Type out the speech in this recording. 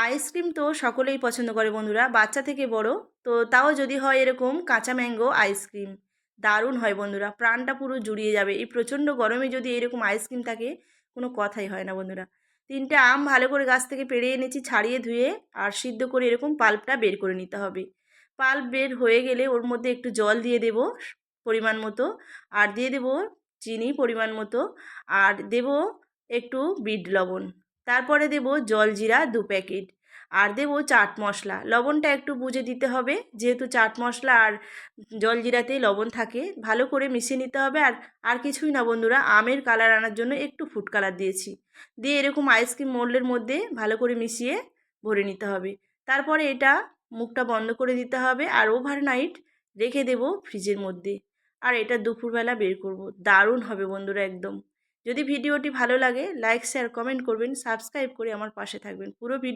Ice cream তো সকলেই পছন্দ করে বন্ধুরা, বাচ্চা থেকে বড়। তো তাও যদি হয় এরকম কাঁচা ম্যাঙ্গো আইসক্রিম, দারুণ হয় বন্ধুরা, প্রাণটা পুরো জুড়িয়ে যাবে। এই প্রচণ্ড গরমে যদি এরকম আইসক্রিম থাকে, কোনো কথাই হয় না বন্ধুরা। 3টে আম ভালো করে গাছ থেকে পেড়ে এনেছি, ছাড়িয়ে ধুয়ে আর সিদ্ধ করে এরকম পাল্পটা বের করে নিতে হবে। পাল্প বের হয়ে গেলে ওর মধ্যে একটু জল দিয়ে দেব পরিমাণ মতো, আর দিয়ে দেব চিনি পরিমাণ মতো, আর দেব একটু বিট লবণ। তারপরে দেব জলজিরা 2 প্যাকেট, আর দেব চাট মশলা। লবণটা একটু বুঝে দিতে হবে, যেহেতু চাট মশলা আর জলজিরাতেই লবণ থাকে। ভালো করে মিশিয়ে নিতে হবে। আর কিছুই না বন্ধুরা, আমের কালার আনার জন্য একটু ফুড কালার দিয়েছি। দিয়ে এরকম আইসক্রিম মোল্ডের মধ্যে ভালো করে মিশিয়ে ভরে নিতে হবে। তারপরে এটা মুখটা বন্ধ করে দিতে হবে আর ওভারনাইট রেখে দেব ফ্রিজের মধ্যে। আর এটা দুপুরবেলা বের করব, দারুণ হবে বন্ধুরা একদম। যদি ভিডিওটি ভালো লাগে লাইক শেয়ার কমেন্ট করবেন, সাবস্ক্রাইব করে আমার পাশে থাকবেন। পুরো ভিডিও